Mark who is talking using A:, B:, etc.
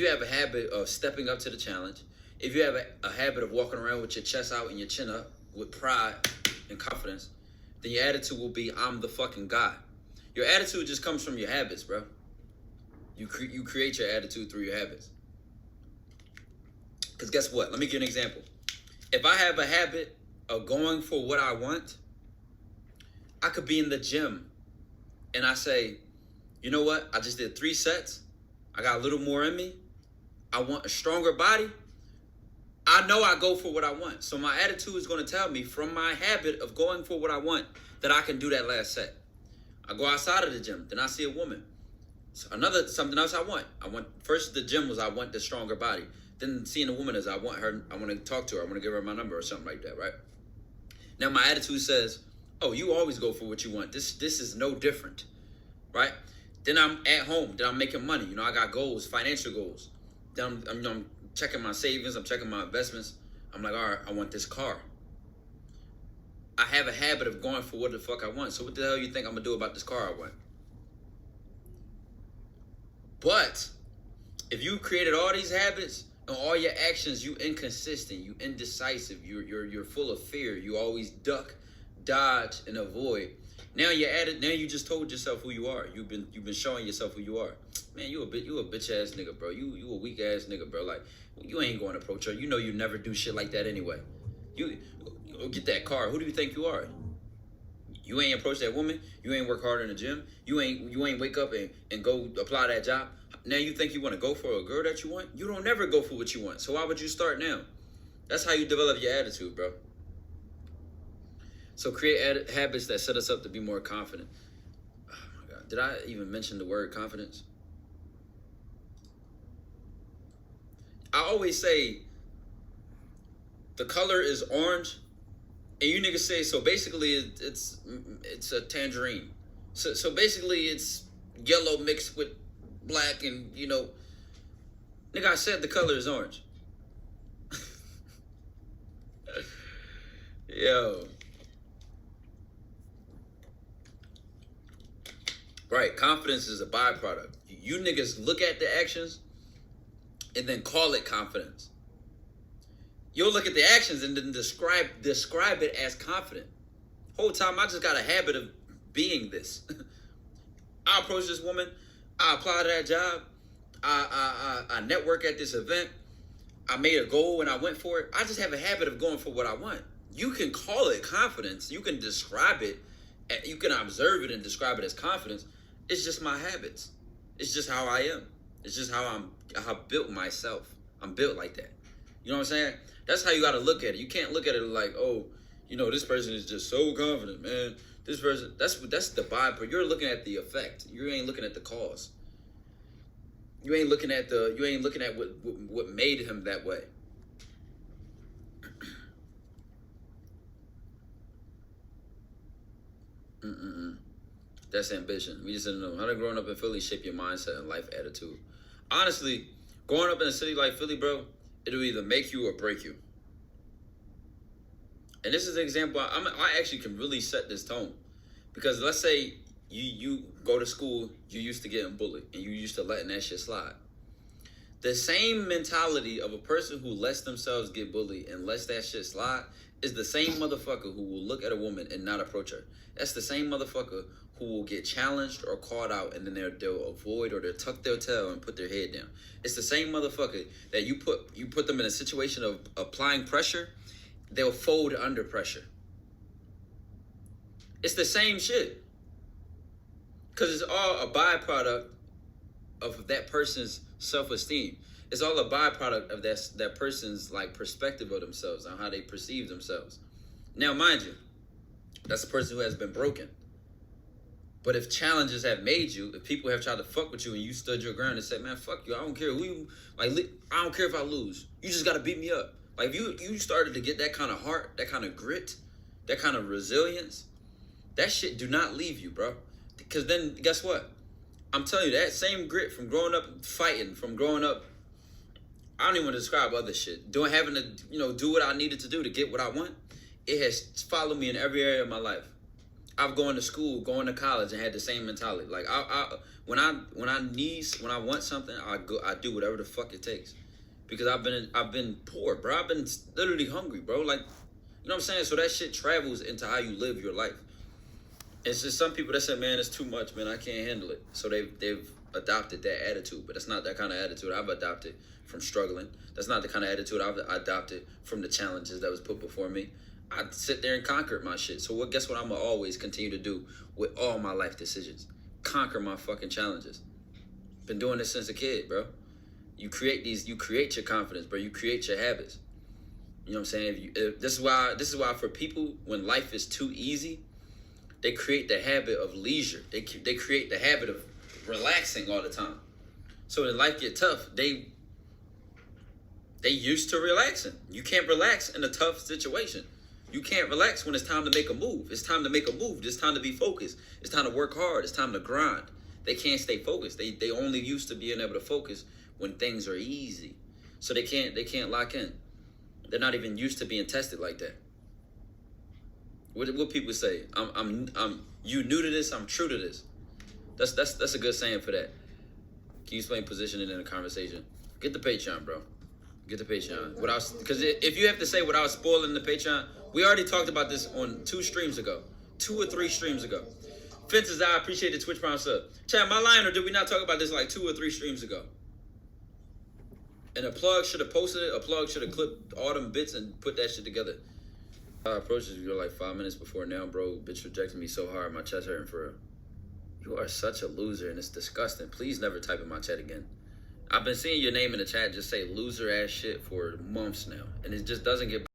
A: you have a habit of stepping up to the challenge, if you have a habit of walking around with your chest out and your chin up with pride and confidence, then your attitude will be, I'm the fucking guy. Your attitude just comes from your habits, bro. You create your attitude through your habits. Because guess what? Let me give you an example. If I have a habit of going for what I want, I could be in the gym and I say, you know what? I just did 3 sets. I got a little more in me. I want a stronger body. I know I go for what I want. So my attitude is going to tell me from my habit of going for what I want that I can do that last set. I go outside of the gym. Then I see a woman. So something else I want. First the gym was I want the stronger body. Then seeing a woman is I want to talk to her. I want to give her my number or something like that, right? Now my attitude says, oh, you always go for what you want. This is no different, right? Then I'm at home. Then I'm making money. You know, I got goals, financial goals. Then I'm checking my savings. I'm checking my investments. I'm like, all right, I want this car. I have a habit of going for what the fuck I want. So what the hell you think I'm going to do about this car I want? But if you created all these habits and all your actions, you inconsistent, you indecisive, you're full of fear, you always duck, dodge, and avoid. Now you're at it. Now you just told yourself who you are. You've been showing yourself who you are. Man, you a bitch ass nigga, bro. You a weak ass nigga, bro. Like you ain't going to approach her. You know you never do shit like that anyway. You get that car. Who do you think you are? You ain't approach that woman. You ain't work hard in the gym. You ain't wake up and go apply that job. Now you think you want to go for a girl that you want? You don't never go for what you want. So why would you start now? That's how you develop your attitude, bro. So create habits that set us up to be more confident. Oh my God. Did I even mention the word confidence? I always say the color is orange. And you niggas say, so basically it's a tangerine. So basically it's yellow mixed with black and, you know. Nigga, I said the color is orange. Yo. Right, confidence is a byproduct. You niggas look at the actions and then call it confidence. You'll look at the actions and then describe it as confident. Whole time I just got a habit of being this. I approach this woman, I apply to that job, I network at this event, I made a goal and I went for it. I just have a habit of going for what I want. You can call it confidence. You can describe it. You can observe it and describe it as confidence. It's just my habits. It's just how I am. It's just how I built myself. I'm built like that. You know what I'm saying? That's how you got to look at it. You can't look at it like, oh, you know, this person is just so confident, man. This person, that's the byproduct. You're looking at the effect. You ain't looking at the cause. You ain't looking at what made him that way. That's ambition. We just didn't know how to growing up in Philly shape your mindset and life attitude. Honestly, growing up in a city like Philly, bro, it'll either make you or break you. And this is an example. I actually can really set this tone. Because let's say you go to school, you used to getting bullied, and you used to letting that shit slide. The same mentality of a person who lets themselves get bullied and lets that shit slide is the same motherfucker who will look at a woman and not approach her. That's the same motherfucker who will get challenged or caught out and then they'll avoid or they'll tuck their tail and put their head down. It's the same motherfucker that you put them in a situation of applying pressure, they'll fold under pressure. It's the same shit. Because it's all a byproduct of that person's self-esteem. It's all a byproduct of that person's like perspective of themselves and how they perceive themselves. Now, mind you, that's a person who has been broken. But if challenges have made you, if people have tried to fuck with you and you stood your ground and said, man, fuck you, I don't care who you, like, I don't care if I lose. You just got to beat me up. Like, if you started to get that kind of heart, that kind of grit, that kind of resilience, that shit do not leave you, bro. Because then, guess what? I'm telling you, that same grit from growing up fighting, from growing up, I don't even want to describe other shit. Having to, do what I needed to do to get what I want, it has followed me in every area of my life. I've gone to school, going to college, and had the same mentality. Like when I want something, I do whatever the fuck it takes, because I've been poor, bro. I've been literally hungry, bro. Like, you know what I'm saying? So that shit travels into how you live your life. It's just some people that say, man, it's too much, man. I can't handle it. So they've adopted that attitude, but that's not that kind of attitude I've adopted from struggling. That's not the kind of attitude I've adopted from the challenges that was put before me. I sit there and conquered my shit. So guess what I'm gonna always continue to do with all my life decisions? Conquer my fucking challenges. Been doing this since a kid, bro. You create your confidence, bro. You create your habits. You know what I'm saying? This is why for people, when life is too easy, they create the habit of leisure. They create the habit of relaxing all the time. So when life get tough, they used to relaxing. You can't relax in a tough situation. You can't relax when it's time to make a move. It's time to make a move. It's time to be focused. It's time to work hard. It's time to grind. They can't stay focused. They only used to being able to focus when things are easy. So they can't lock in. They're not even used to being tested like that. What people say? I'm you new to this, I'm true to this. That's a good saying for that. Can you explain positioning in a conversation? Get the Patreon, bro. Get the Patreon. Because if you have to say without spoiling the Patreon, we already talked about this on 2 streams ago. 2 or 3 streams ago. Fences, I appreciate the Twitch Prime sub. Chad, am I lying, or did we not talk about this like 2 or 3 streams ago? And a plug should have posted it. A plug should have clipped all them bits and put that shit together. I approached you like 5 minutes before now, bro. Bitch rejected me so hard, my chest hurting for real. You are such a loser, and it's disgusting. Please never type in my chat again. I've been seeing your name in the chat just say loser ass shit for months now, and it just doesn't get